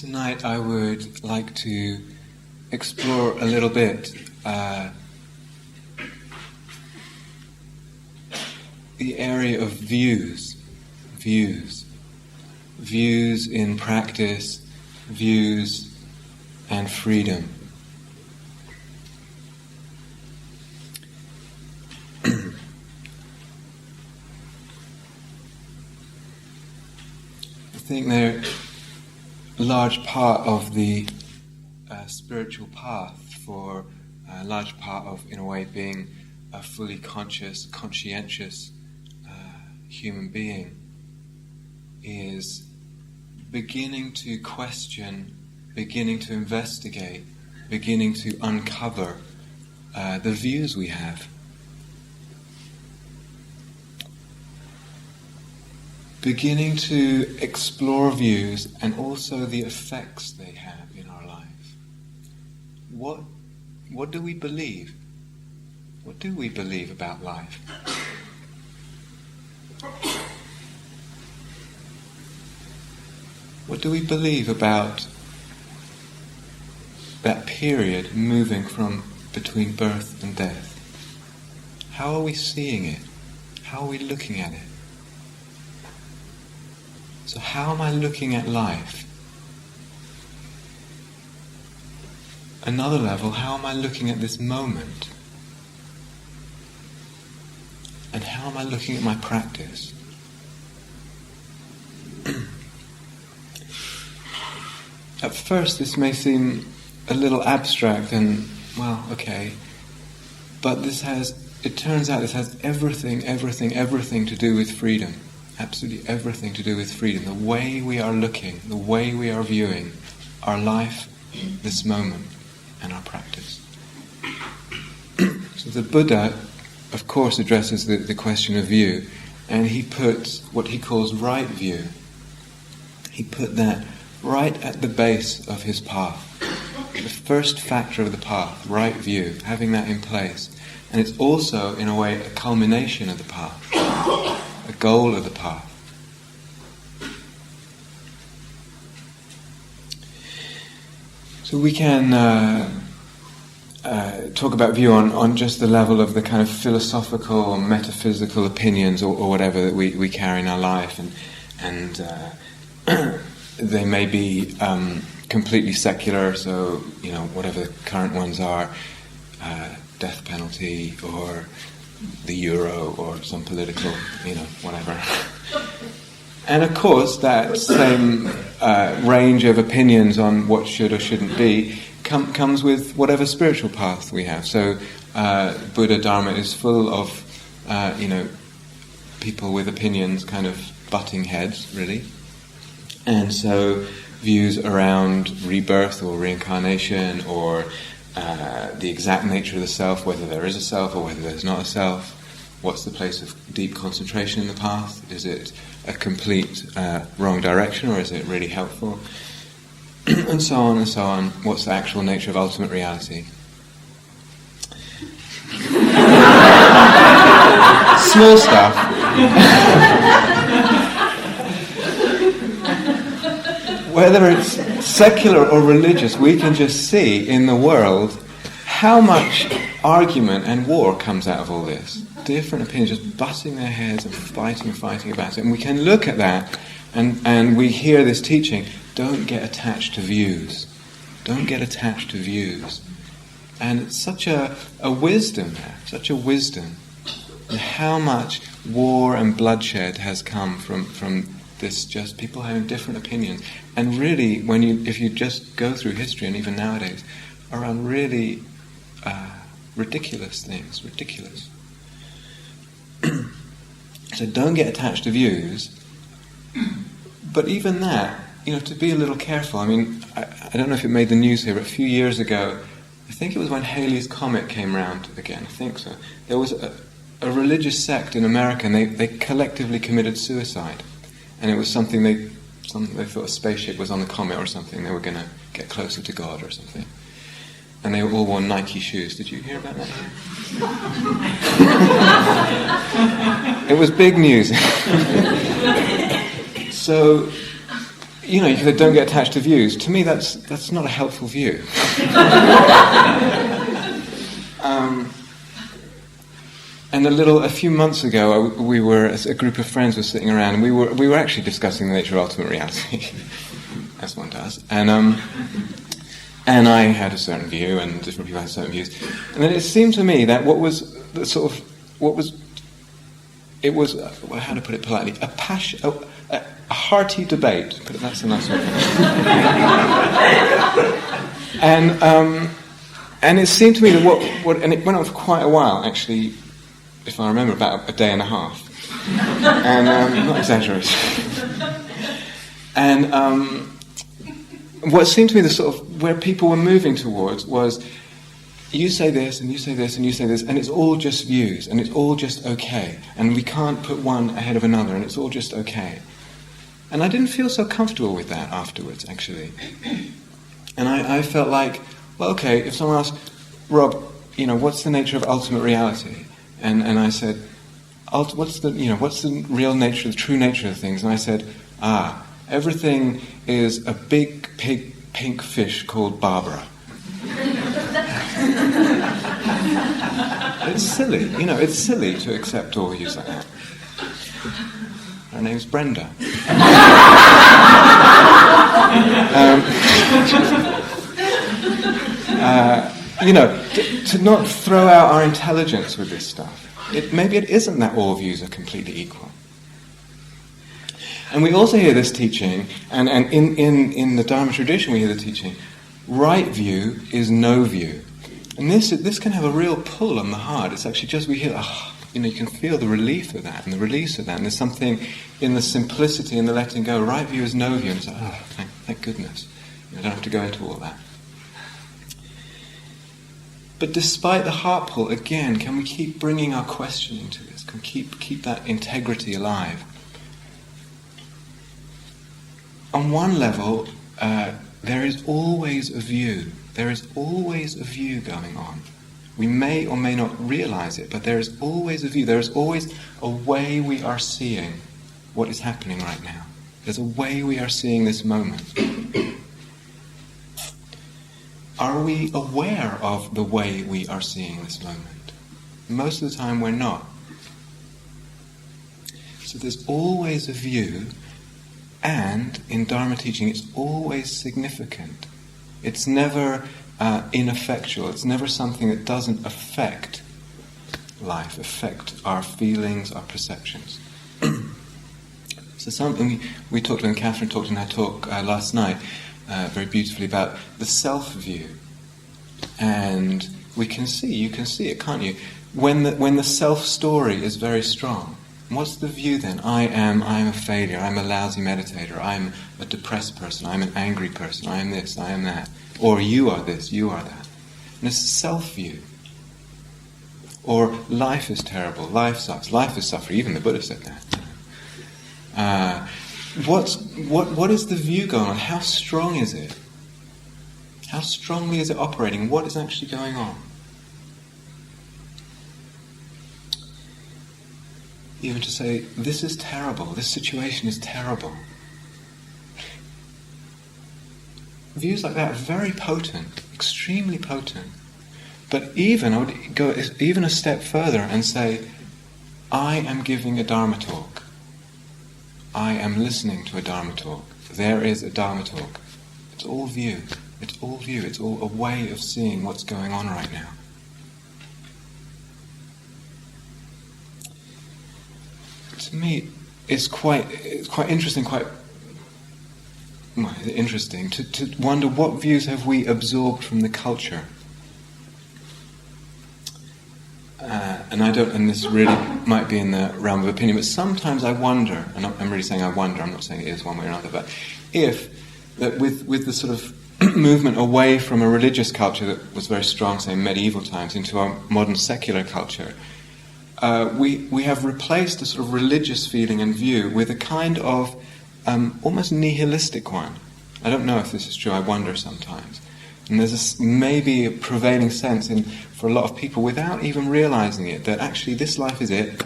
Tonight I would like to explore a little bit the area of views in practice, views and freedom. I think they're a large part of the spiritual path for a large part of, in a way, being a fully conscious, conscientious human being is beginning to question, beginning to investigate, beginning to uncover the views we have. Beginning to explore views and also the effects they have in our life. What do we believe? What do we believe about life? What do we believe about that period moving from between birth and death? How are we seeing it? How are we looking at it? So how am I looking at life? Another level, how am I looking at this moment? And how am I looking at my practice? At first this may seem a little abstract and, well, okay, but it turns out this has everything to do with freedom. Absolutely everything to do with freedom. The way we are looking, the way we are viewing our life, this moment, and our practice. So the Buddha, of course, addresses the question of view, and he puts what he calls right view. He put that right at the base of his path. The first factor of the path, right view, having that in place. And it's also, in a way, a culmination of the path. A goal of the path. So we can talk about view on just the level of the kind of philosophical or metaphysical opinions or whatever that we carry in our life, and they may be completely secular, so whatever the current ones are, death penalty or the euro or some political, whatever. And of course that same range of opinions on what should or shouldn't be comes with whatever spiritual path we have. So Buddha Dharma is full of people with opinions kind of butting heads, really. And so views around rebirth or reincarnation or the exact nature of the self, whether there is a self or whether there's not a self. What's the place of deep concentration in the path? Is it a complete wrong direction, or is it really helpful? And so on and so on. What's the actual nature of ultimate reality? Small stuff. Whether it's secular or religious, we can just see in the world how much argument and war comes out of all this. Different opinions just butting their heads and fighting about it. And we can look at that and we hear this teaching, don't get attached to views. Don't get attached to views. And it's such a wisdom there, such a wisdom. And how much war and bloodshed has come from this, just people having different opinions. And really, if you just go through history, and even nowadays, around really ridiculous things, ridiculous. So don't get attached to views. But even that, to be a little careful. I mean, I don't know if it made the news here, but a few years ago, I think it was when Halley's Comet came round again, I think so. There was a religious sect in America, and they collectively committed suicide. And it was something they thought a spaceship was on the comet or something. They were going to get closer to God or something. And they all wore Nike shoes. Did you hear about that? It was big news. So you don't get attached to views. To me, that's not a helpful view. And a few months ago, we were, as a group of friends were sitting around, and we were actually discussing the nature of ultimate reality, as one does. And I had a certain view, and different people had certain views. And then it seemed to me that it was how to put it politely, a hearty debate. That's a nice word. And it seemed to me that and it went on for quite a while, actually. If I remember, about a day and a half. And not exaggerating. And what seemed to me the sort of where people were moving towards was, you say this, and you say this, and you say this, and it's all just views, and it's all just okay. And we can't put one ahead of another, and it's all just okay. And I didn't feel so comfortable with that afterwards, actually. And I felt like, well, okay, if someone asked, Rob, what's the nature of ultimate reality? And I said, what's the real nature, the true nature of things? And I said, everything is a big pink fish called Barbara. It's silly, it's silly to accept all views like that. Her name's Brenda. To not throw out our intelligence with this stuff. Maybe it isn't that all views are completely equal. And we also hear this teaching, and in the Dharma tradition we hear the teaching, right view is no view. And this can have a real pull on the heart. It's actually just, we hear, you can feel the relief of that and the release of that. And there's something in the simplicity and the letting go. Right view is no view. And it's like, thank goodness. I don't have to go into all that. But despite the heart pull, again, can we keep bringing our questioning to this? Can we keep that integrity alive? On one level, there is always a view. There is always a view going on. We may or may not realize it, but there is always a view. There is always a way we are seeing what is happening right now. There's a way we are seeing this moment. Are we aware of the way we are seeing this moment? Most of the time we're not. So there's always a view, and in Dharma teaching it's always significant. It's never ineffectual. It's never something that doesn't affect life, affect our feelings, our perceptions. So something we talked, and Catherine talked in her talk last night, very beautifully, about the self-view. And you can see it, can't you? When the self-story is very strong. What's the view then? I am a failure, I'm a lousy meditator, I'm a depressed person, I'm an angry person, I am this, I am that. Or you are this, you are that. And it's a self-view. Or life is terrible, life sucks, life is suffering, even the Buddha said that. What is the view going on? How strong is it? How strongly is it operating? What is actually going on? Even to say, this is terrible, this situation is terrible. Views like that are very potent, extremely potent. But I would go even a step further and say, I am giving a Dharma talk. I am listening to a Dharma talk. There is a Dharma talk. It's all view. It's all view. It's all a way of seeing what's going on right now. To me, it's quite interesting, interesting to wonder what views have we absorbed from the culture. And this really might be in the realm of opinion, but sometimes I wonder, and I'm really saying I wonder, I'm not saying it is one way or another, but if that with the sort of movement away from a religious culture that was very strong, say in medieval times, into our modern secular culture, we have replaced the sort of religious feeling and view with a kind of almost nihilistic one. I don't know if this is true, I wonder sometimes. And there's maybe a prevailing sense for a lot of people, without even realizing it, that actually this life is it,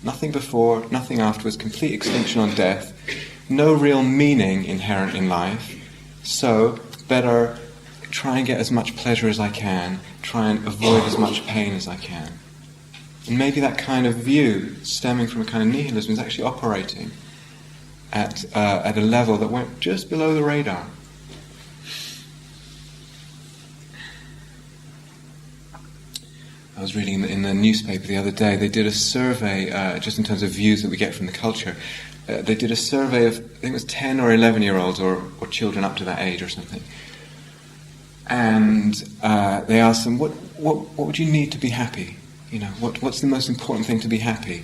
nothing before, nothing afterwards, complete extinction on death. no real meaning inherent in life, so better try and get as much pleasure as I can, try and avoid as much pain as I can. And maybe that kind of view, stemming from a kind of nihilism, is actually operating at a level that went just below the radar. I was reading in the newspaper the other day, they did a survey, just in terms of views that we get from the culture. They did a survey of, I think it was 10 or 11-year-olds or children up to that age or something. And they asked them, what would you need to be happy? You know, what's the most important thing to be happy?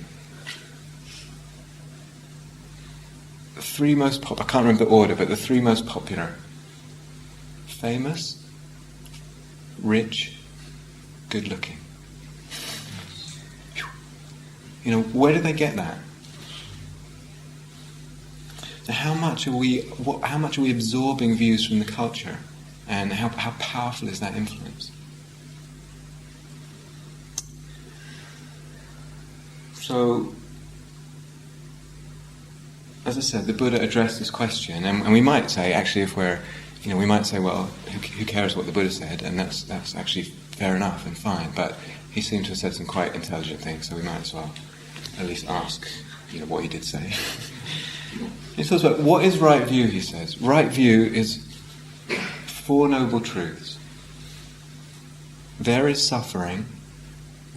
The three most I can't remember the order, but the three most popular: famous, rich, good looking. You know, where did they get that? So how much are we absorbing views from the culture, and how powerful is that influence? So, as I said, the Buddha addressed this question, and we might say, actually, we might say, well, who cares what the Buddha said, and that's actually fair enough and fine, but he seemed to have said some quite intelligent things, so we might as well at least ask, what he did say. He talks about what is right view, he says. Right view is 4 noble truths. There is suffering.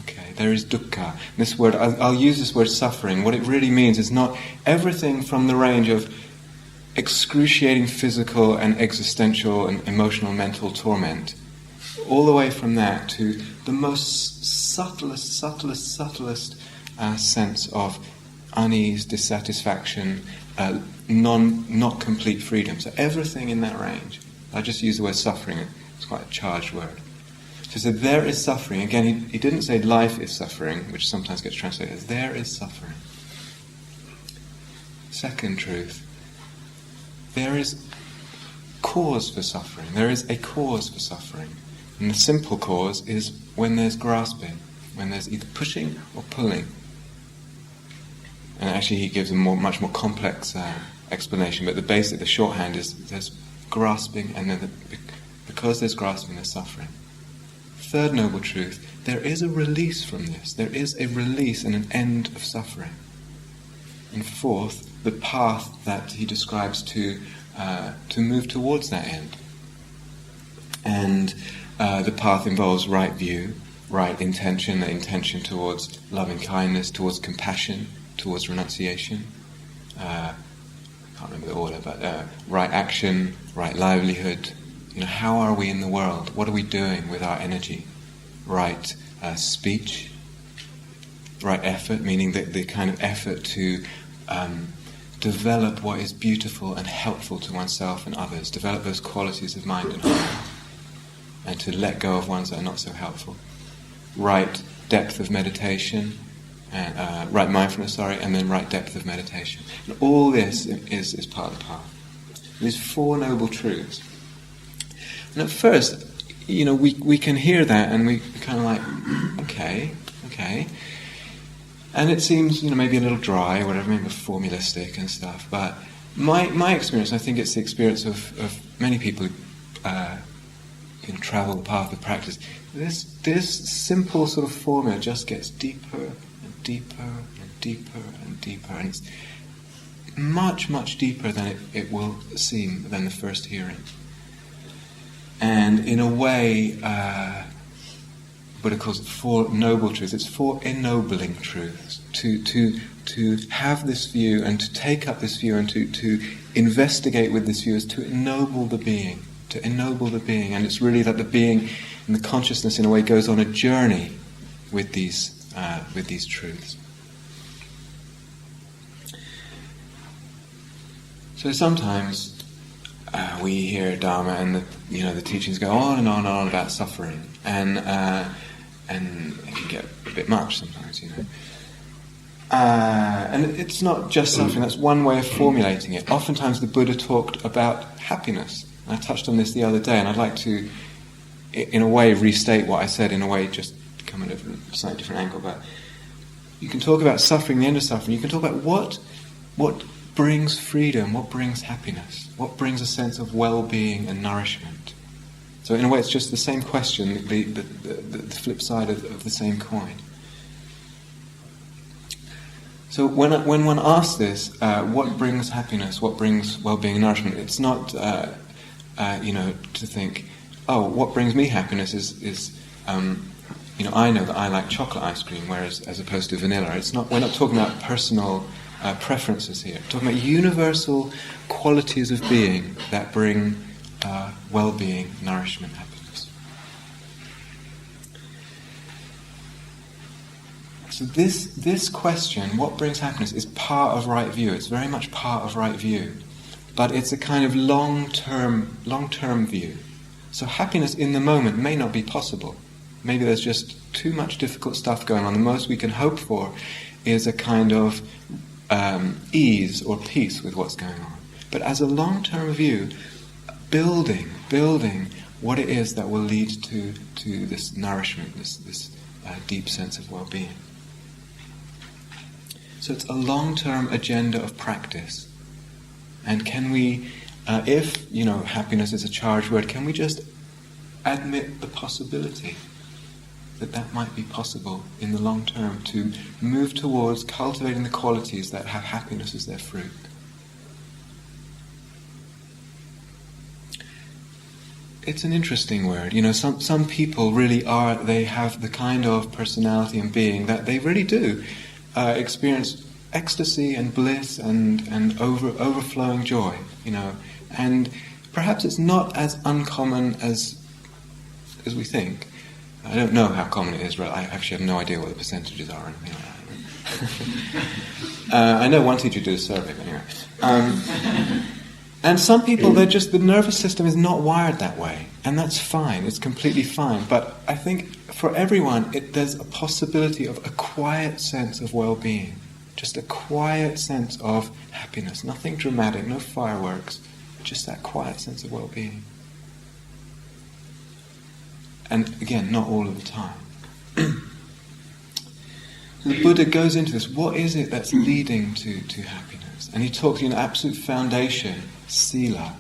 Okay, there is dukkha. This word, I'll use this word suffering. What it really means is not everything from the range of excruciating physical and existential and emotional mental torment, all the way from that to the most subtlest sense of unease, dissatisfaction, not complete freedom. So everything in that range. I just use the word suffering. It's quite a charged word. So he said, there is suffering. Again, he didn't say life is suffering, which sometimes gets translated as there is suffering. Second truth, there is cause for suffering. There is a cause for suffering. And the simple cause is when there's grasping, when there's either pushing or pulling. And actually he gives a much more complex explanation, but the shorthand is there's grasping, and then because there's grasping, there's suffering. Third noble truth, there is a release from this. There is a release and an end of suffering. And fourth, the path that he describes to move towards that end. And the path involves right view, right intention, the intention towards loving kindness, towards compassion, towards renunciation. I can't remember the order, but right action, right livelihood. How are we in the world? What are we doing with our energy? Right speech, right effort, meaning the kind of effort to develop what is beautiful and helpful to oneself and others, develop those qualities of mind and heart, and to let go of ones that are not so helpful. Right depth of meditation, and right mindfulness, and then right depth of meditation. And all this is part of the path. These 4 noble truths. And at first, we can hear that and we kind of like, okay. And it seems, maybe a little dry or whatever, maybe formalistic and stuff. But my experience, I think it's the experience of many people who travel the path of practice. This simple sort of formula just gets deeper and deeper and deeper and deeper. And it's much, much deeper than it will seem than the first hearing. And in a way, Buddha calls it 4 noble truths. It's 4 ennobling truths. To have this view and to take up this view and to investigate with this view is to ennoble the being. To ennoble the being. And it's really that the being and the consciousness in a way goes on a journey with these truths. So sometimes we hear Dharma and the teachings go on and on and on about suffering, and it can get a bit much sometimes, and it's not just suffering. That's one way of formulating it. Oftentimes the Buddha talked about happiness. And I touched on this the other day, and I'd like to, in a way, restate what I said. In a way, just come at a slightly different angle. But you can talk about suffering, the end of suffering. You can talk about what brings freedom? What brings happiness? What brings a sense of well-being and nourishment? So in a way it's just the same question, the flip side of the same coin. So when one asks this, what brings happiness, what brings well-being and nourishment, it's not to think, oh, what brings me happiness is I know that I like chocolate ice cream, whereas as opposed to vanilla. It's not. We're not talking about personal preferences here. We're talking about universal qualities of being that bring well-being, nourishment, happiness. So this question, what brings happiness, is part of right view. It's very much part of right view, but it's a kind of long-term view. So happiness in the moment may not be possible. Maybe there's just too much difficult stuff going on. The most we can hope for is a kind of ease or peace with what's going on. But as a long-term view, building what it is that will lead to this nourishment, this deep sense of well-being. So it's a long-term agenda of practice. And can we, if happiness is a charged word, can we just admit the possibility that might be possible in the long term, to move towards cultivating the qualities that have happiness as their fruit? It's an interesting word. Some people really they have the kind of personality and being that they really do experience ecstasy and bliss and overflowing joy, and perhaps it's not as uncommon as we think. I don't know how common it is. I actually have no idea what the percentages are or anything like that. I know one teacher did a survey, but anyway. And some people, the nervous system is not wired that way, and that's fine. It's completely fine. But I think for everyone, there's a possibility of a quiet sense of well-being, just a quiet sense of happiness. Nothing dramatic, no fireworks, just that quiet sense of well-being. And again, not all of the time. The Buddha goes into this. What is it that's leading to happiness? And he talks in absolute foundation, sila.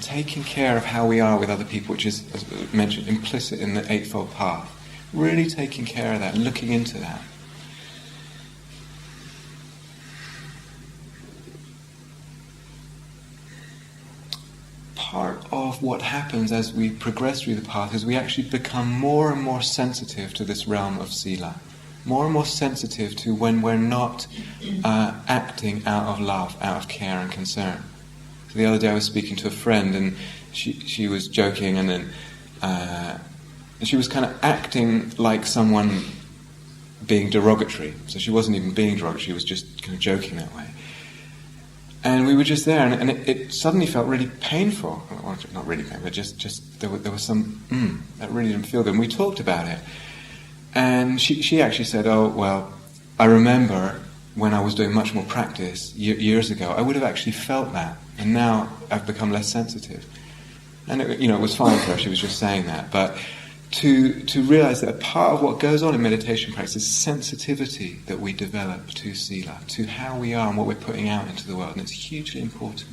Taking care of how we are with other people, which is, as mentioned, implicit in the eightfold path. Really taking care of that and looking into that. Part of what happens as we progress through the path is we actually become more and more sensitive to this realm of sila, more and more sensitive to when we're not acting out of love, out of care and concern. So the other day I was speaking to a friend, and she was joking, and then she was kind of acting like someone being derogatory. So she wasn't even being derogatory, she was just kind of joking that way. And we were just there, and it suddenly felt really painful. Well, not really painful, but just there was some that really didn't feel good. And we talked about it, and she actually said, "Oh, well, I remember when I was doing much more practice years ago, I would have actually felt that, and now I've become less sensitive." And it was fine for her. She was just saying that, but to realize that a part of what goes on in meditation practice is sensitivity that we develop to sila, to how we are and what we're putting out into the world, and it's hugely important.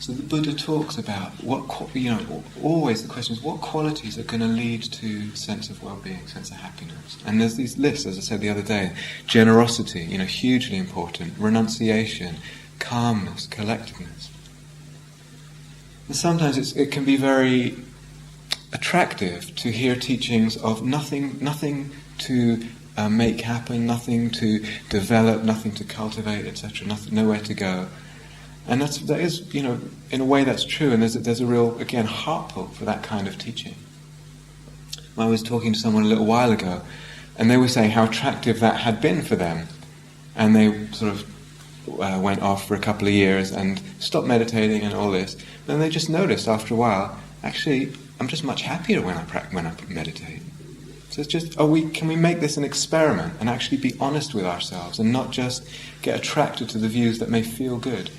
So the Buddha talks about always the question is what qualities are going to lead to sense of well-being, sense of happiness. And there's these lists, as I said the other day: generosity, hugely important; renunciation, calmness, collectedness. And sometimes it can be very attractive to hear teachings of nothing to make happen, nothing to develop, nothing to cultivate, etc., nowhere to go. And that is, in a way that's true, and there's a real, again, heart pull for that kind of teaching. I was talking to someone a little while ago, and they were saying how attractive that had been for them. And they sort of went off for a couple of years and stopped meditating and all this. Then they just noticed after a while, actually, I'm just much happier when I meditate. So it's just, can we make this an experiment and actually be honest with ourselves and not just get attracted to the views that may feel good?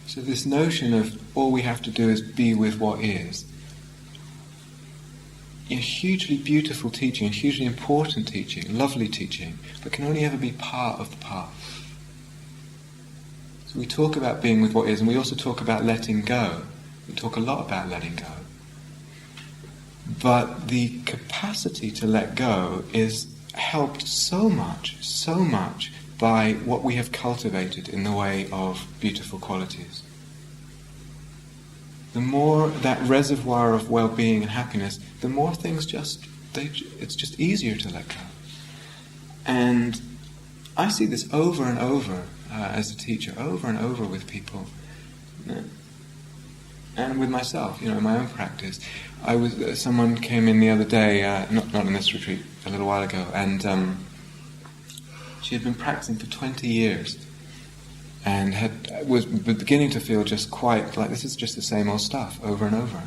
So this notion of all we have to do is be with what is. hugely beautiful teaching, hugely important teaching, lovely teaching, but can only ever be part of the path. So we talk about being with what is, and we also talk about letting go. We talk a lot about letting go. But the capacity to let go is helped so much by what we have cultivated in the way of beautiful qualities. The more that reservoir of well-being and happiness, the more things it's just easier to let go. And I see this over and over as a teacher, over and over with people, and with myself, in my own practice. Someone came in the other day, not in this retreat, a little while ago, and she had been practicing for 20 years. And was beginning to feel just quite like this is just the same old stuff over and over.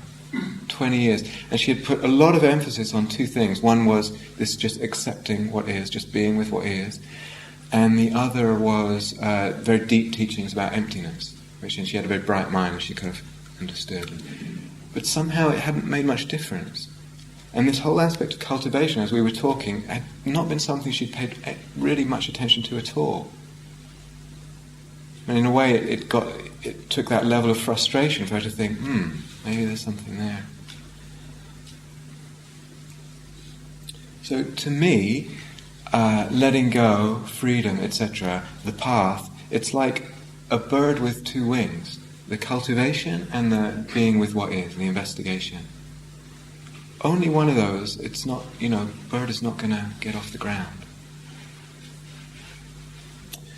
20 years. And she had put a lot of emphasis on two things. One was this just accepting what is, just being with what is. And the other was very deep teachings about emptiness, and she had a very bright mind and she kind of understood. But somehow it hadn't made much difference. And this whole aspect of cultivation, as we were talking, had not been something she'd paid really much attention to at all. And in a way, it took that level of frustration for her to think, maybe there's something there. So to me, letting go, freedom, etc., the path, it's like a bird with two wings. The cultivation and the being with what is, the investigation. Only one of those, it's not, bird is not going to get off the ground.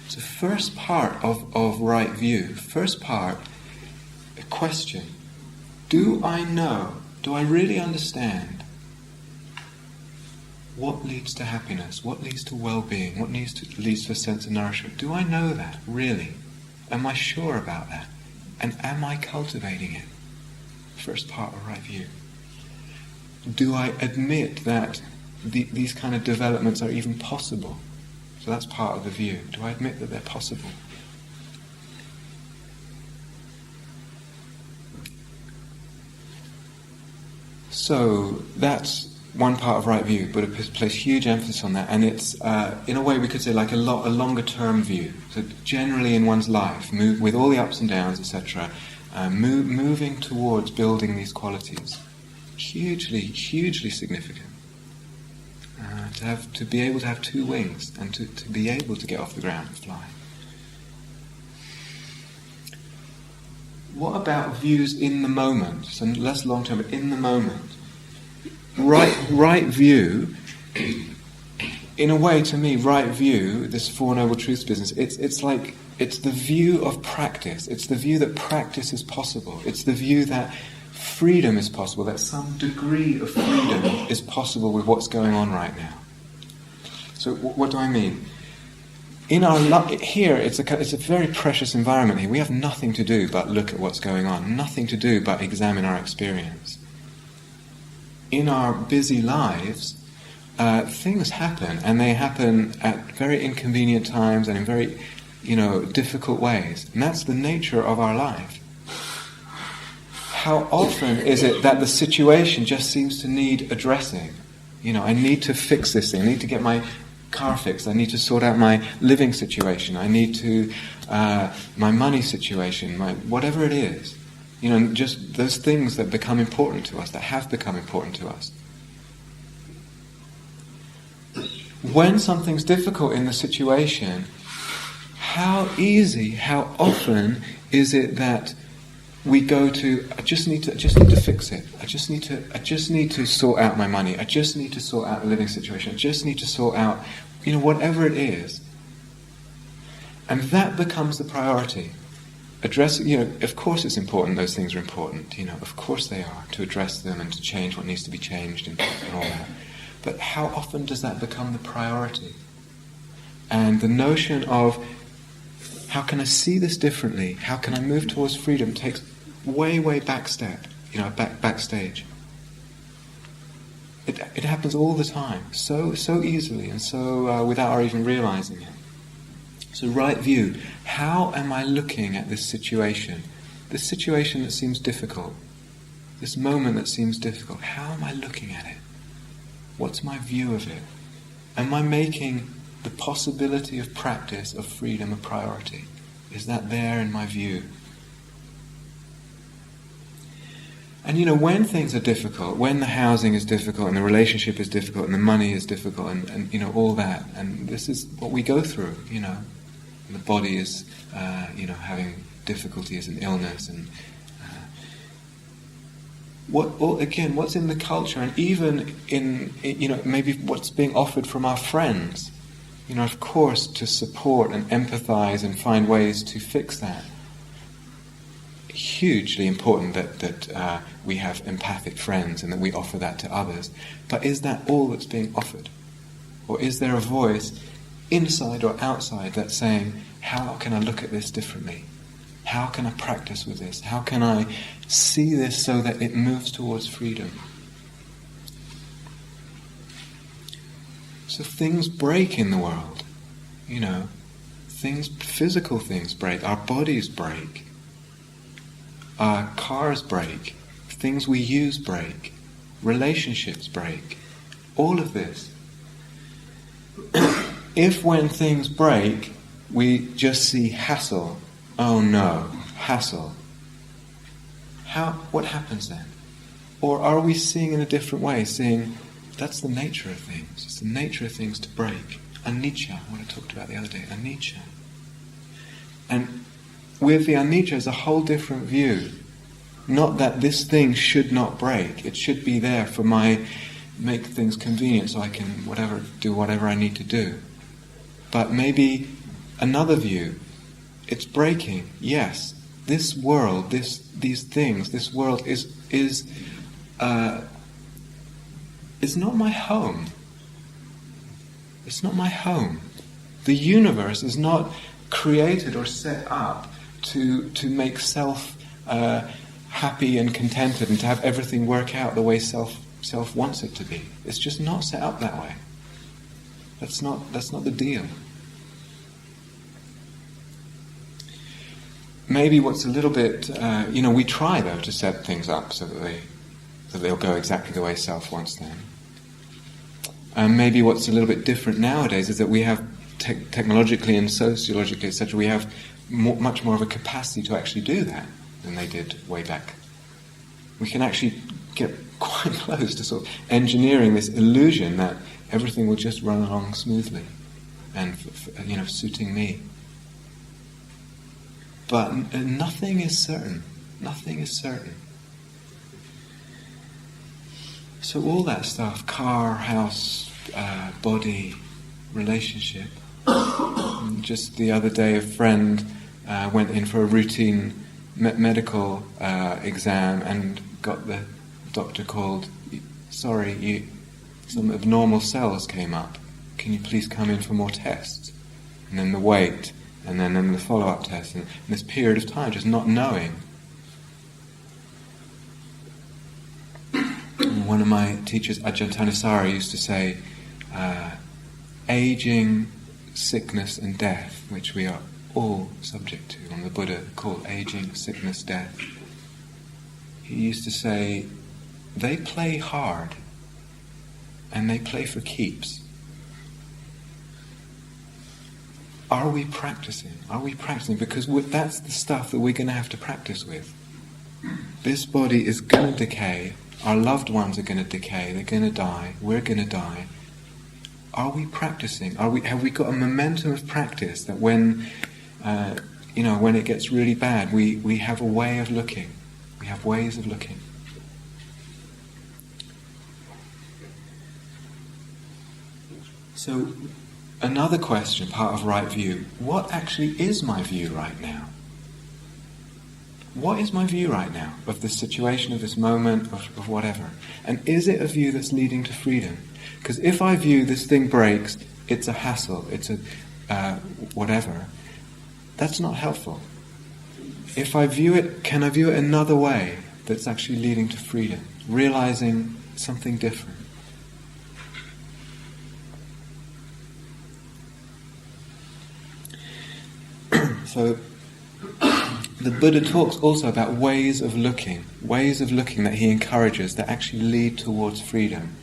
So first part of right view, first part, a question. Do I know, do I really understand what leads to happiness, what leads to well-being, what leads to a sense of nourishment? Do I know that, really? Am I sure about that? And am I cultivating it? First part of right view. Do I admit that these kind of developments are even possible? So that's part of the view. Do I admit that they're possible? So that's one part of right view, but it places huge emphasis on that, and it's in a way we could say like a longer term view. So generally in one's life, with all the ups and downs, etc., moving towards building these qualities, hugely significant. To be able to have two wings and to be able to get off the ground and fly. What about views in the moment? So less long term, but in the moment. Right view, in a way to me, right view, this Four Noble Truths business, it's like, it's the view of practice. It's the view that practice is possible. It's the view that freedom is possible, that some degree of freedom is possible with what's going on right now. So what do I mean? In our here, it's a very precious environment here. We have nothing to do but look at what's going on, nothing to do but examine our experience. In our busy lives, things happen, and they happen at very inconvenient times and in very, difficult ways. And that's the nature of our life. How often is it that the situation just seems to need addressing? I need to fix this thing. I need to get my car fixed. I need to sort out my living situation. I need to my money situation, my whatever it is. Just those things that become important to us, that have become important to us. When something's difficult in the situation, how often is it that we go to, I just need to fix it. I just need to sort out my money. I just need to sort out the living situation. I just need to sort out, whatever it is. And that becomes the priority. Of course it's important, those things are important, of course they are, to address them and to change what needs to be changed and all that. But how often does that become the priority? And the notion of, how can I see this differently? How can I move towards freedom? Takes way back step, backstage. It happens all the time, so easily and so without our even realizing it. So right view, how am I looking at this situation that seems difficult, this moment that seems difficult? How am I looking at it? What's my view of it? Am I making the possibility of practice of freedom a priority? Is that there in my view? And when things are difficult, when the housing is difficult and the relationship is difficult and the money is difficult and all that, and this is what we go through, the body is, having difficulties and illness and what's in the culture and even in, maybe what's being offered from our friends, of course, to support and empathize and find ways to fix that. Hugely important that we have empathic friends and that we offer that to others. But is that all that's being offered? Or is there a voice inside or outside that's saying, how can I look at this differently? How can I practice with this? How can I see this so that it moves towards freedom? So things break in the world. Physical things break. Our bodies break. Our cars break. Things we use break. Relationships break. All of this. If when things break, we just see hassle, oh no, hassle, what happens then? Or are we seeing in a different way, seeing that's the nature of things, it's the nature of things to break. Anicca, what I talked about the other day, anicca. And with the anicca is a whole different view. Not that this thing should not break, it should be there for make things convenient so I can do whatever I need to do. But maybe another view, it's breaking, yes. This world, these things, this world is not my home. It's not my home. The universe is not created or set up to make self happy and contented and to have everything work out the way self wants it to be. It's just not set up that way. That's not the deal. Maybe what's a little bit, we try though to set things up so that they'll go exactly the way self wants them. And maybe what's a little bit different nowadays is that we have technologically and sociologically, etc., we have much more of a capacity to actually do that than they did way back. We can actually get quite close to sort of engineering this illusion that everything will just run along smoothly and suiting me. But nothing is certain. Nothing is certain. So all that stuff, car, house, body, relationship. Just the other day a friend went in for a routine medical exam and got the doctor called, sorry, some abnormal cells came up. Can you please come in for more tests? And then the wait, and then the follow-up test, and this period of time just not knowing. And one of my teachers, Ajahn Thanissaro, used to say, aging, sickness and death, which we are all subject to, and the Buddha called aging, sickness, death. He used to say, they play hard, and they play for keeps. Are we practicing? Are we practicing? Because that's the stuff that we're going to have to practice with. This body is going to decay. Our loved ones are going to decay. They're going to die. We're going to die. Are we practicing? Have we got a momentum of practice that when it gets really bad, we have a way of looking. We have ways of looking. So, another question, part of right view. What actually is my view right now? What is my view right now of this situation, of this moment, of whatever? And is it a view that's leading to freedom? Because if I view this thing breaks, it's a hassle, it's a whatever, that's not helpful. If I view it, can I view it another way that's actually leading to freedom? Realizing something different. So, the Buddha talks also about ways of looking that he encourages that actually lead towards freedom.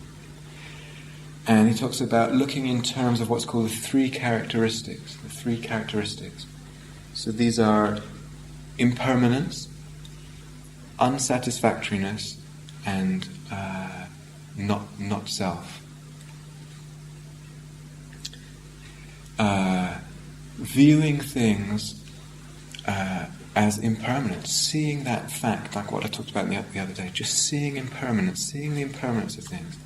And he talks about looking in terms of what's called the three characteristics. The three characteristics. So these are impermanence, unsatisfactoriness, and not self. Viewing things as impermanent, seeing that fact, like what I talked about the other day, just seeing impermanence, seeing the impermanence of things.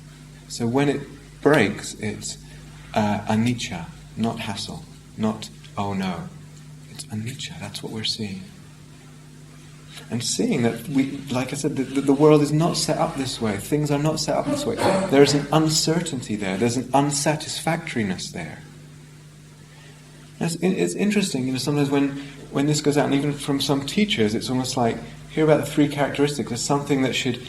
So when it breaks, it's anicca, not hassle, not oh no. It's anicca, that's what we're seeing. And seeing that, like I said, the world is not set up this way, things are not set up this way. There's an uncertainty there, there's an unsatisfactoriness there. It's interesting, sometimes when this goes out, and even from some teachers, it's almost like, hear about the three characteristics, there's something that should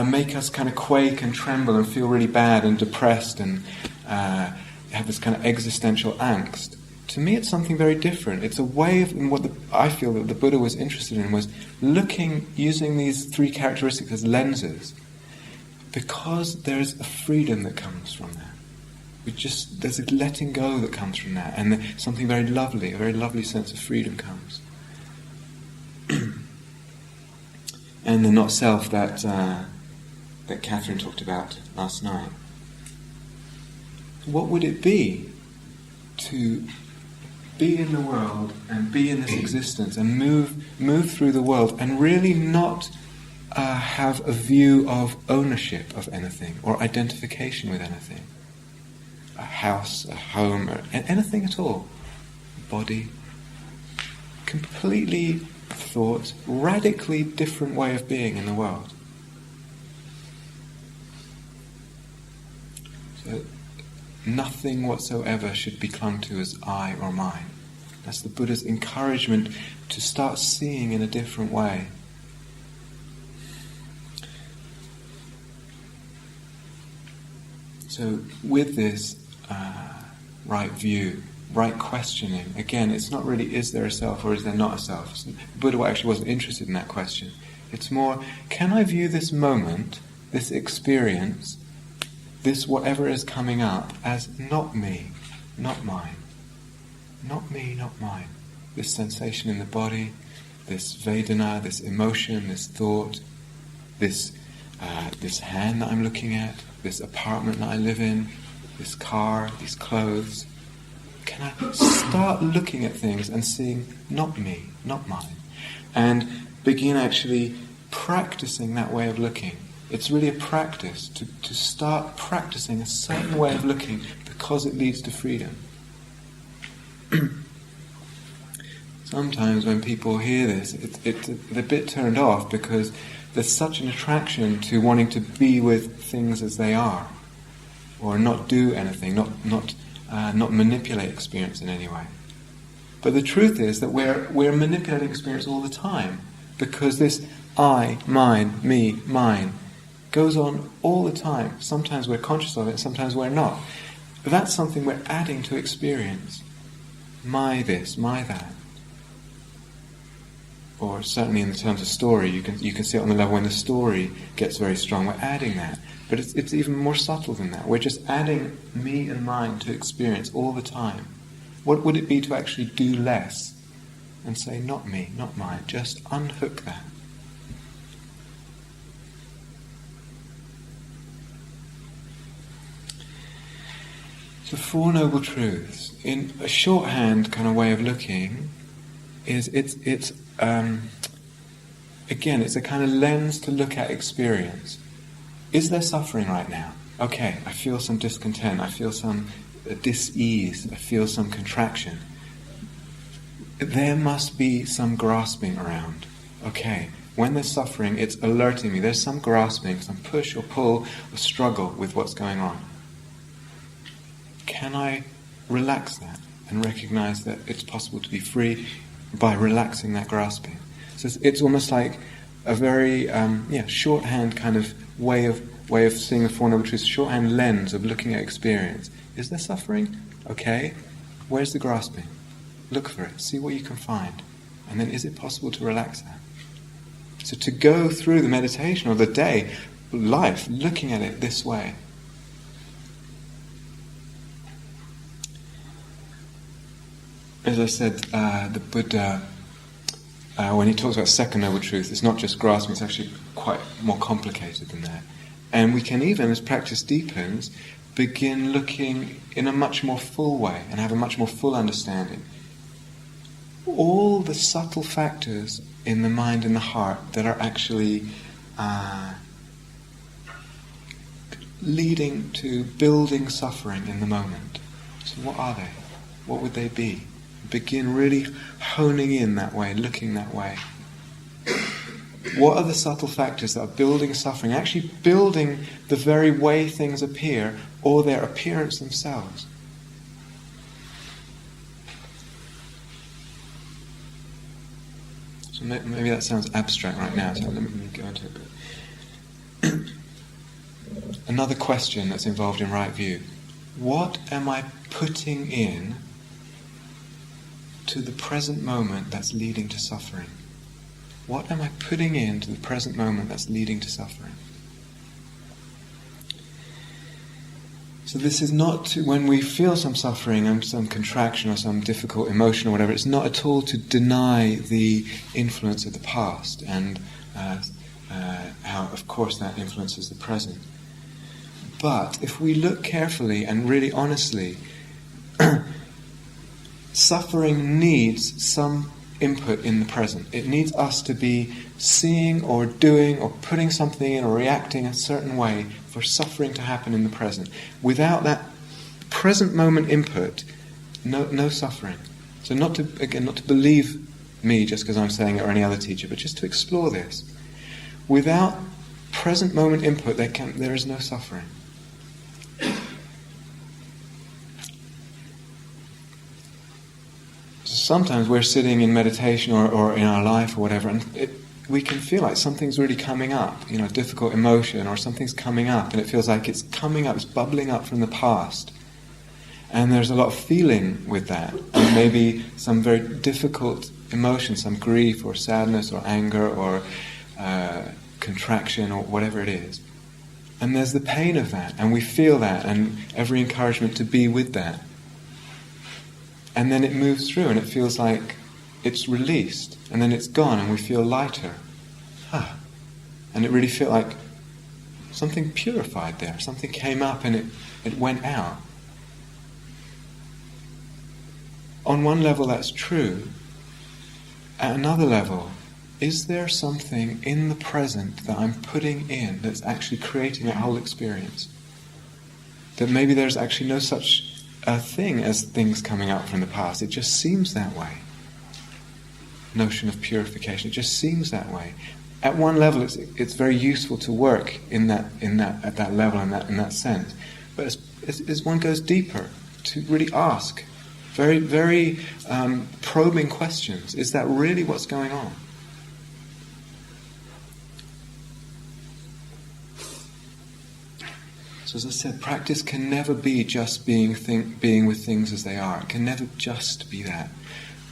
make us kind of quake and tremble and feel really bad and depressed and have this kind of existential angst. To me, it's something very different. It's a way of, and what I feel that the Buddha was interested in was using these three characteristics as lenses, because there's a freedom that comes from that. There's a letting go that comes from that, and something very lovely, a very lovely sense of freedom comes. And the not self that Catherine talked about last night. What would it be to be in the world and be in this existence and move through the world and really not have a view of ownership of anything or identification with anything? A house, a home, or anything at all. Body. Completely thought, radically different way of being in the world. So nothing whatsoever should be clung to as I or mine. That's the Buddha's encouragement to start seeing in a different way. So with this right view, right questioning, again, it's not really is there a self or is there not a self. Buddha actually wasn't interested in that question. It's more, can I view this moment, this experience, this whatever is coming up as not me, not mine. Not me, not mine. This sensation in the body, this Vedana, this emotion, this thought, this hand that I'm looking at, this apartment that I live in, this car, these clothes. Can I start looking at things and seeing not me, not mine, and begin actually practicing that way of looking? It's really a practice to start practicing a certain way of looking, because it leads to freedom. Sometimes when people hear this, they're a bit turned off because there's such an attraction to wanting to be with things as they are, or not do anything, not manipulate experience in any way. But the truth is that we're manipulating experience all the time, because this I, mine, me, mine goes on all the time. Sometimes we're conscious of it, sometimes we're not. That's something we're adding to experience. My this, my that. Or certainly in the terms of story, you can see it on the level when the story gets very strong, we're adding that. But it's even more subtle than that. We're just adding me and mine to experience all the time. What would it be to actually do less and say, not me, not mine, just unhook that? The Four Noble Truths, in a shorthand kind of way of looking, is it's again, it's a kind of lens to look at experience. Is there suffering right now? Okay, I feel some discontent, I feel some dis-ease, I feel some contraction. There must be some grasping around. Okay, when there's suffering, it's alerting me. There's some grasping, some push or pull or struggle with what's going on. Can I relax that and recognize that it's possible to be free by relaxing that grasping? So it's almost like a very shorthand kind of way of seeing the Four Noble Truths, shorthand lens of looking at experience. Is there suffering? Okay. Where's the grasping? Look for it. See what you can find. And then is it possible to relax that? So to go through the meditation or the day, life, looking at it this way. as I said, the Buddha, when he talks about second noble truth, it's not just grasping, it's actually quite more complicated than that. And we can even, as practice deepens, begin looking in a much more full way and have a much more full understanding. All the subtle factors in the mind and the heart that are actually leading to building suffering in the moment. So what are they? What would they be? Begin really honing in that way, looking that way. What are the subtle factors that are building suffering, actually building the very way things appear or their appearance themselves? So maybe that sounds abstract right now, so let me go into it a bit. Another question that's involved in right view. What am I putting in to the present moment that's leading to suffering? What am I putting into the present moment that's leading to suffering? So this is not to, when we feel some suffering and some contraction or some difficult emotion or whatever, it's not at all to deny the influence of the past and how, of course, that influences the present. But if we look carefully and really honestly, suffering needs some input in the present. It needs us to be seeing or doing or putting something in or reacting a certain way for suffering to happen in the present. Without that present moment input, no suffering. So not to believe me just because I'm saying it or any other teacher, but just to explore this. Without present moment input, there is no suffering. Sometimes we're sitting in meditation or in our life or whatever, and we can feel like something's really coming up, a difficult emotion or something's coming up, and it feels like it's coming up, it's bubbling up from the past. And there's a lot of feeling with that, and maybe some very difficult emotion, some grief or sadness or anger or contraction or whatever it is. And there's the pain of that, and we feel that, and every encouragement to be with that. And then it moves through and it feels like it's released, and then it's gone and we feel lighter. And it really feels like something purified there, something came up and it went out. On one level that's true. At another level, is there something in the present that I'm putting in that's actually creating that whole experience? That maybe there's actually no such a thing as things coming up from the past. It just seems that way. Notion of purification. It just seems that way. At one level, it's very useful to work at that level in that sense. But as one goes deeper, to really ask very, very probing questions. Is that really what's going on? So as I said, practice can never be just being with things as they are. It can never just be that.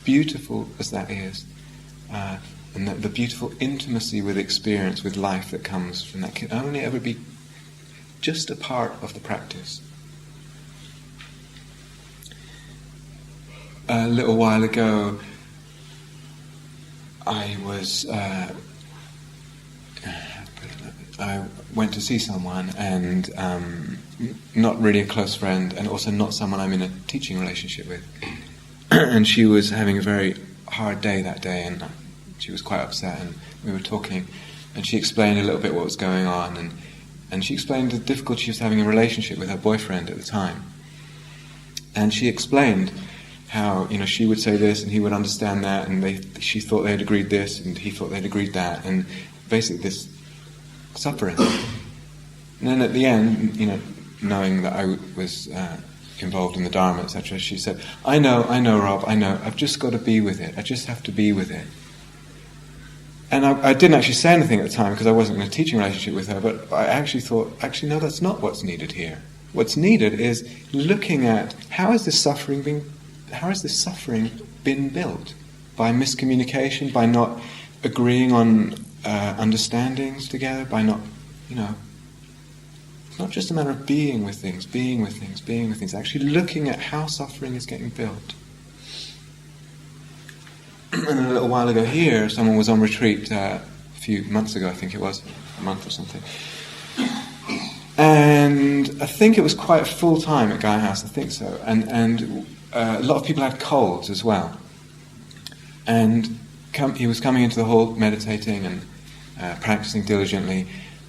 Beautiful as that is, and the beautiful intimacy with experience, with life that comes from that, can only ever be just a part of the practice. A little while ago, I went to see someone, and not really a close friend, and also not someone I'm in a teaching relationship with. And she was having a very hard day that day, and she was quite upset, and we were talking, and she explained a little bit what was going on, and she explained the difficulty she was having in a relationship with her boyfriend at the time. And she explained how, she would say this, and he would understand that, and she thought they had agreed this, and he thought they'd agreed that, and basically this suffering. And then at the end, knowing that I was involved in the Dharma, etc., she said, I know, Rob, I know, I've just got to be with it. I just have to be with it. And I didn't actually say anything at the time because I wasn't in a teaching relationship with her, but I actually thought, no, that's not what's needed here. What's needed is looking at how has this suffering been built? By miscommunication, by not agreeing on understandings together, by not, it's not just a matter of being with things, actually looking at how suffering is getting built. And a little while ago here, someone was on retreat a few months ago, I think it was, a month or something. And I think it was quite full time at Gaia House, I think so. And a lot of people had colds as well. And he was coming into the hall meditating and practicing diligently,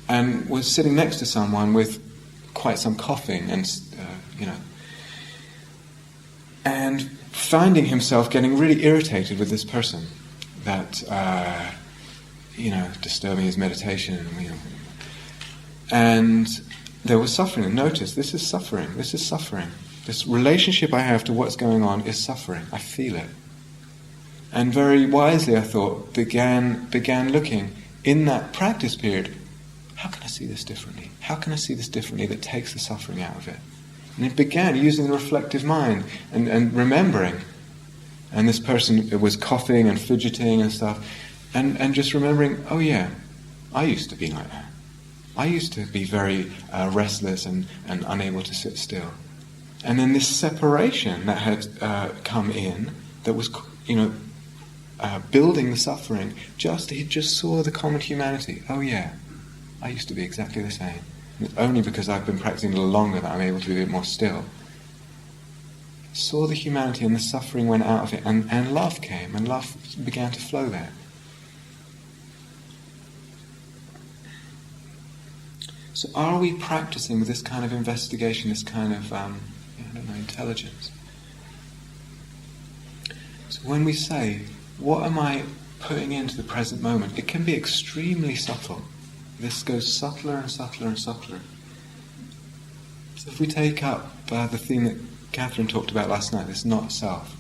and was sitting next to someone with quite some coughing and finding himself getting really irritated with this person that disturbing his meditation, and there was suffering. And notice, this is suffering. This relationship I have to what's going on is suffering. I feel it. And very wisely, I thought, began looking in that practice period, how can I see this differently? How can I see this differently that takes the suffering out of it? And it began using the reflective mind and remembering. And this person was coughing and fidgeting and stuff, and just remembering, oh yeah, I used to be like that. I used to be very restless and unable to sit still. And then this separation that had come in, that was, building the suffering, he just saw the common humanity. Oh yeah, I used to be exactly the same. And it's only because I've been practicing a little longer that I'm able to be a bit more still. Saw the humanity, and the suffering went out of it, and love came, and love began to flow there. So are we practicing with this kind of investigation, this kind of, intelligence? So when we say, what am I putting into the present moment? It can be extremely subtle. This goes subtler and subtler and subtler. So if we take up the theme that Catherine talked about last night, this not self.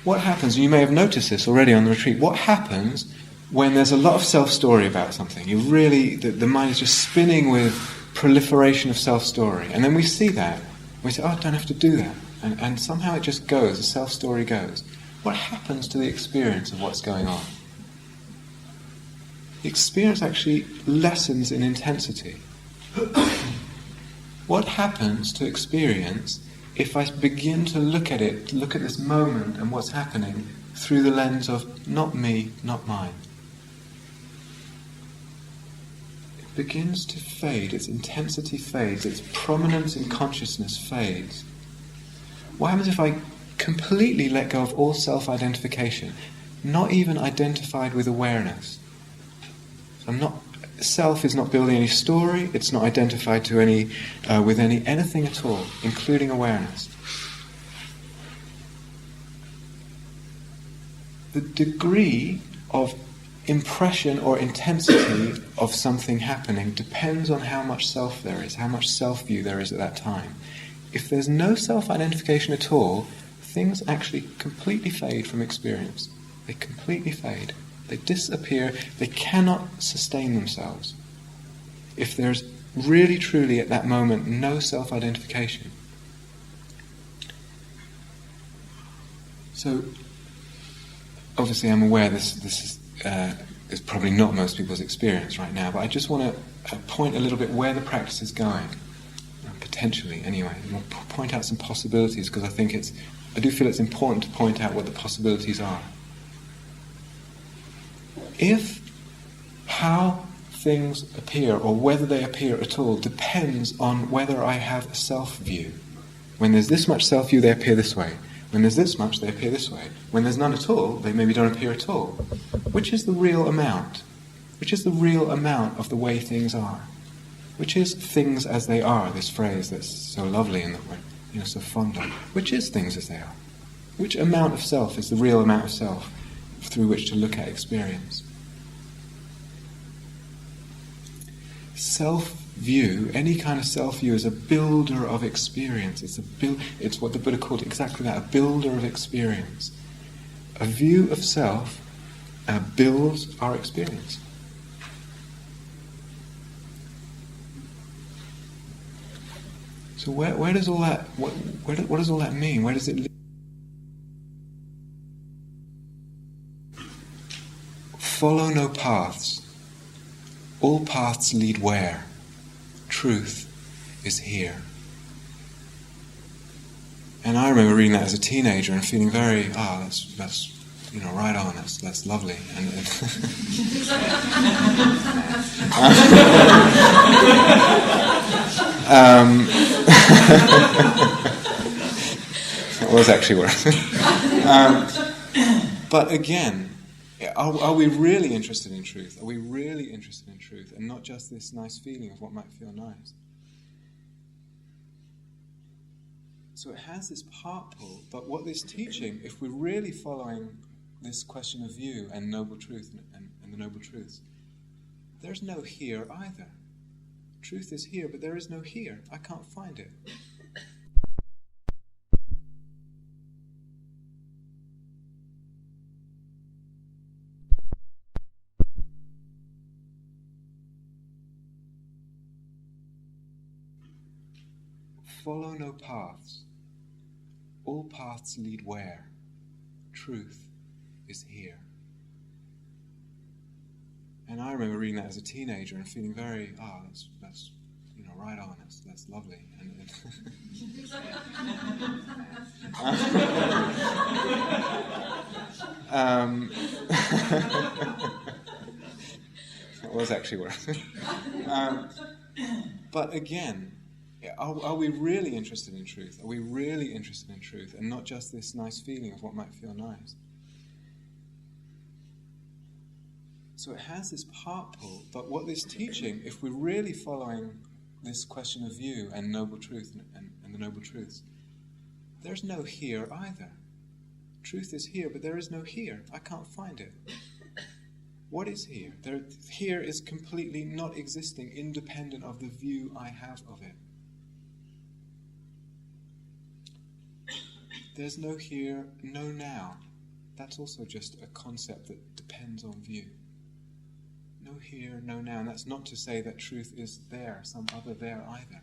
What happens, and you may have noticed this already on the retreat, what happens when there's a lot of self-story about something? The mind is just spinning with proliferation of self-story. And then we see that. We say, I don't have to do that. And somehow it just goes, the self-story goes. What happens to the experience of what's going on? The experience actually lessens in intensity. What happens to experience if I begin to look at this moment and what's happening through the lens of not me, not mine? It begins to fade, its intensity fades, its prominence in consciousness fades. What happens if I completely let go of all self-identification, not even identified with awareness? Self is not building any story, it's not identified to with anything at all, including awareness. The degree of impression or intensity of something happening depends on how much self there is, how much self-view there is at that time. If there's no self-identification at all, things actually completely fade from experience. They completely fade. They disappear. They cannot sustain themselves. If there's really, truly, at that moment, no self-identification. So, obviously I'm aware this is probably not most people's experience right now, but I just want to point a little bit where the practice is going. Potentially, anyway. And we'll point out some possibilities, because I do feel it's important to point out what the possibilities are. If how things appear, or whether they appear at all, depends on whether I have a self-view. When there's this much self-view, they appear this way. When there's this much, they appear this way. When there's none at all, they maybe don't appear at all. Which is the real amount? Which is the real amount of the way things are? Which is things as they are, this phrase that's so lovely and that we're so fond of. Which is things as they are? Which amount of self is the real amount of self through which to look at experience? Self-view, any kind of self-view, is a builder of experience. It's what the Buddha called exactly that, a builder of experience. A view of self builds our experience. So where does all that, what does all that mean? Where does it lead? Follow no paths. All paths lead where? Truth is here. And I remember reading that as a teenager and feeling very, that's right on, that's lovely. And it was actually worth it. But again, are we really interested in truth? Are we really interested in truth, and not just this nice feeling of what might feel nice? So it has this part pull, but what this teaching, if we're really following this question of view and noble truth and the noble truths, there's no here either. Truth is here, but there is no here. I can't find it. Follow no paths. All paths lead where? Truth is here. And I remember reading that as a teenager and feeling very, that's right on, that's lovely. And it was actually worth it. But again, are we really interested in truth? Are we really interested in truth, and not just this nice feeling of what might feel nice? So it has this part pull, but what this teaching, if we're really following this question of view and noble truth and the noble truths, there's no here either. Truth is here, but there is no here. I can't find it. What is here? Here is completely not existing, independent of the view I have of it. There's no here, no now. That's also just a concept that depends on view. No here, no now. And that's not to say that truth is there, some other there either.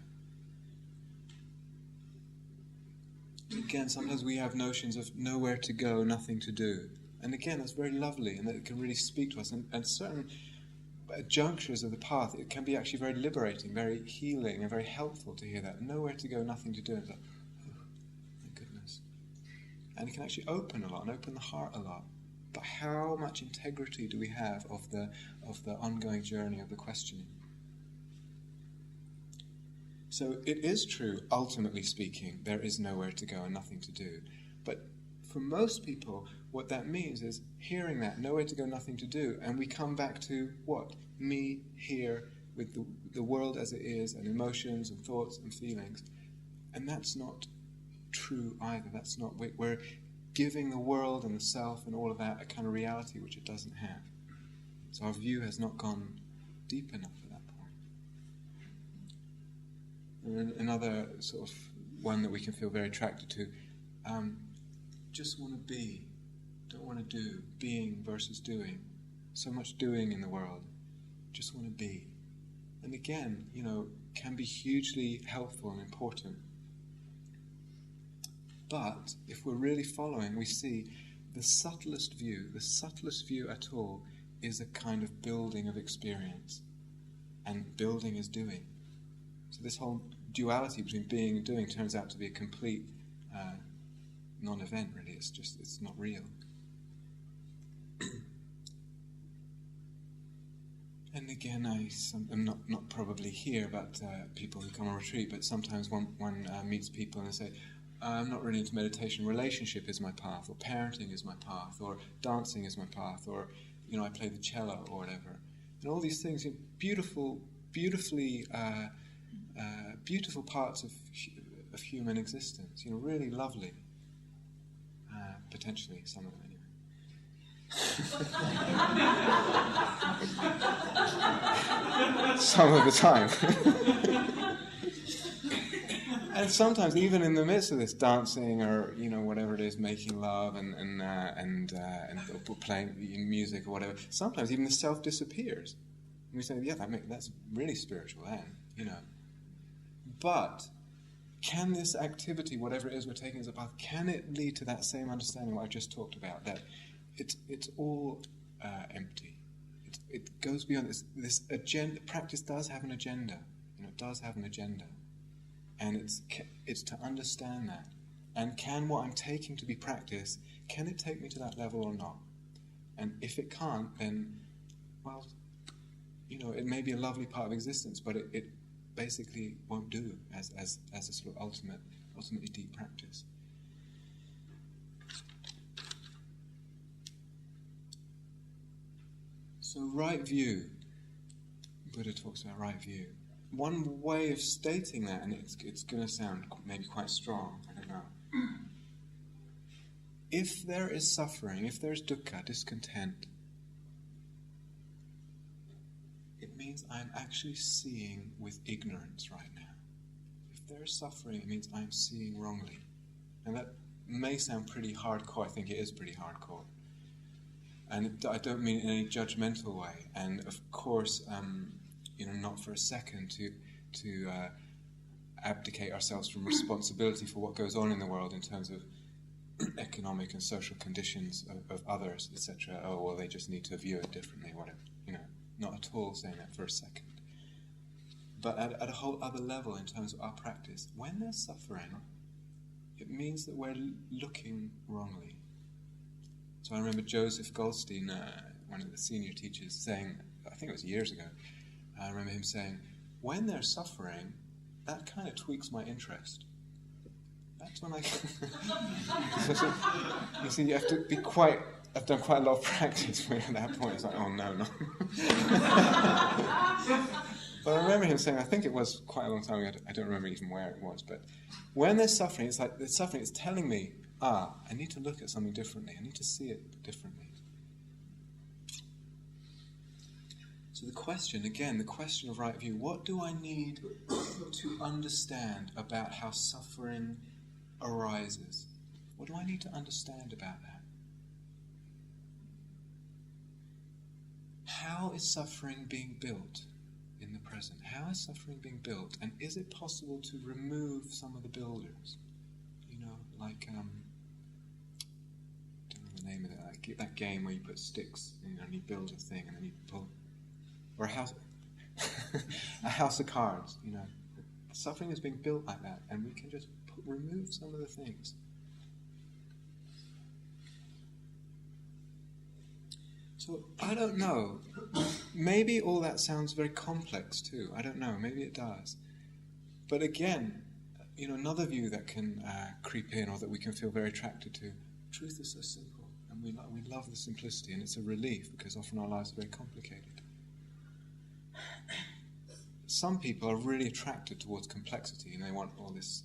Again, sometimes we have notions of nowhere to go, nothing to do. And again, that's very lovely, and that it can really speak to us. And certain junctures of the path, it can be actually very liberating, very healing, and very helpful to hear that. Nowhere to go, nothing to do. And it's like, and it can actually open a lot and open the heart a lot. But how much integrity do we have of the ongoing journey of the questioning? So it is true, ultimately speaking, there is nowhere to go and nothing to do. But for most people, what that means is hearing that, nowhere to go, nothing to do, and we come back to what? Me here with the world as it is, and emotions and thoughts and feelings. And that's not true either. That's not, we're giving the world and the self and all of that a kind of reality which it doesn't have. So our view has not gone deep enough at that point. And another sort of one that we can feel very attracted to, just want to be, don't want to do, being versus doing. So much doing in the world, just want to be. And again, can be hugely helpful and important. But if we're really following, we see the subtlest view at all is a kind of building of experience. And building is doing. So this whole duality between being and doing turns out to be a complete non-event, really. It's not real. And again, I'm not probably here, but people who come on retreat, but sometimes one meets people and they say, I'm not really into meditation. Relationship is my path, or parenting is my path, or dancing is my path, or I play the cello or whatever. And all these things, beautiful parts of human existence. Really lovely. Potentially, some of them anyway. Some of the time. And sometimes, even in the midst of this dancing or whatever it is, making love and playing music or whatever, sometimes even the self disappears. And we say, yeah, that's really spiritual then, But can this activity, whatever it is we're taking as a path, can it lead to that same understanding what I just talked about, that it's all empty? It goes beyond this agenda. Practice does have an agenda. It does have an agenda. And it's to understand that And can what I'm taking to be practice, can it take me to that level or not? And if it can't, then, well, it may be a lovely part of existence, but it basically won't do as a sort of ultimately deep practice. So right view, Buddha talks about right view. One way of stating that, and it's going to sound maybe quite strong, I don't know. If there is suffering, if there is dukkha, discontent, it means I'm actually seeing with ignorance right now. If there is suffering, it means I'm seeing wrongly. And that may sound pretty hardcore. I think it is pretty hardcore. And I don't mean it in any judgmental way. And of course, not for a second to abdicate ourselves from responsibility for what goes on in the world in terms of economic and social conditions of others, etc. Oh, well, they just need to view it differently, whatever. Not at all saying that for a second. But at a whole other level in terms of our practice, when there's suffering, it means that we're looking wrongly. So I remember Joseph Goldstein, one of the senior teachers, saying, I think it was years ago, I remember him saying, when there's suffering, that kind of tweaks my interest. That's when I... You see, you have to be I've done quite a lot of practice where at that point it's like, oh no. But I remember him saying, I think it was quite a long time ago, I don't remember even where it was, but when there's suffering, it's like the suffering is telling me, I need to look at something differently, I need to see it differently. So the question of right view, what do I need to understand about how suffering arises? What do I need to understand about that? How is suffering being built in the present? How is suffering being built? And is it possible to remove some of the builders? Like, I don't know the name of it, like that game where you put sticks, and you build a thing, and then you pull, or a house of cards, Suffering is being built like that, and we can just remove some of the things. So, I don't know. Maybe all that sounds very complex too. I don't know. Maybe it does. But again, another view that can creep in, or that we can feel very attracted to, truth is so simple. And we love the simplicity, and it's a relief, because often our lives are very complicated. Some people are really attracted towards complexity, and they want all this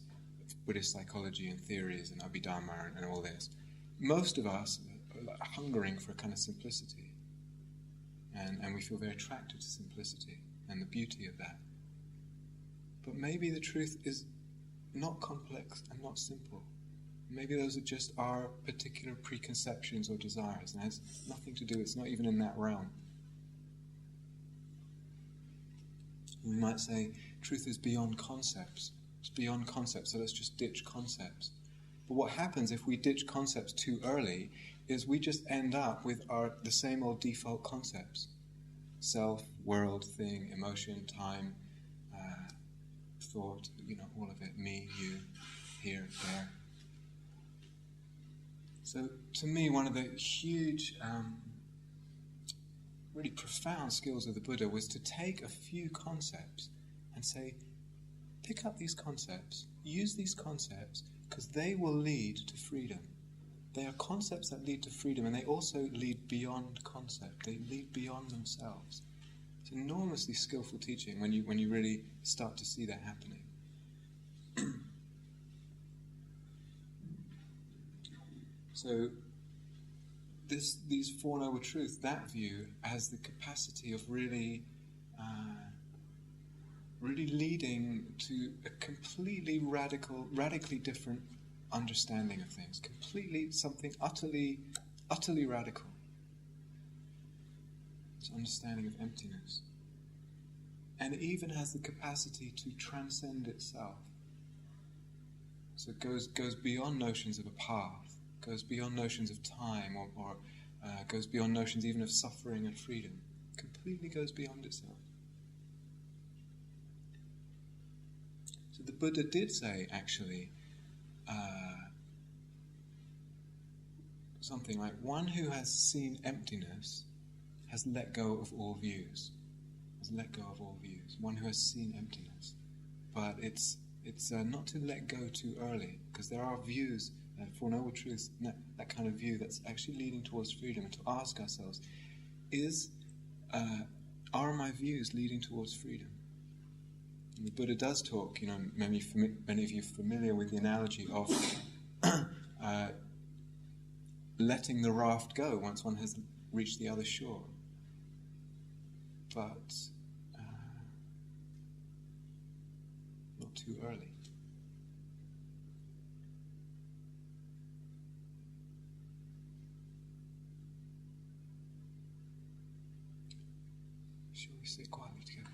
Buddhist psychology and theories and Abhidharma and all this. Most of us are hungering for a kind of simplicity, and we feel very attracted to simplicity and the beauty of that. But maybe the truth is not complex and not simple. Maybe those are just our particular preconceptions or desires, and it has nothing to do, it's not even in that realm. We might say truth is beyond concepts. It's beyond concepts, so let's just ditch concepts. But what happens if we ditch concepts too early is we just end up with the same old default concepts. Self, world, thing, emotion, time, thought, all of it, me, you, here, there. So to me, one of the huge, really profound skills of the Buddha was to take a few concepts and say, pick up these concepts, use these concepts, because they will lead to freedom. They are concepts that lead to freedom, and they also lead beyond concept. They lead beyond themselves. It's enormously skillful teaching when you really start to see that happening. So these Four Noble Truths, that view has the capacity of really leading to a completely radically different understanding of things. Completely something utterly radical. It's understanding of emptiness. And it even has the capacity to transcend itself. So it goes beyond notions of a path, goes beyond notions of time, or goes beyond notions even of suffering and freedom. Completely goes beyond itself. So the Buddha did say, actually, something like, one who has seen emptiness has let go of all views. Has let go of all views. One who has seen emptiness. But it's not to let go too early, because there are views, for noble truths, that kind of view that's actually leading towards freedom, and to ask ourselves, are my views leading towards freedom? And the Buddha does talk, many of you are familiar with the analogy of letting the raft go once one has reached the other shore. But not too early. Shall we sit quietly together?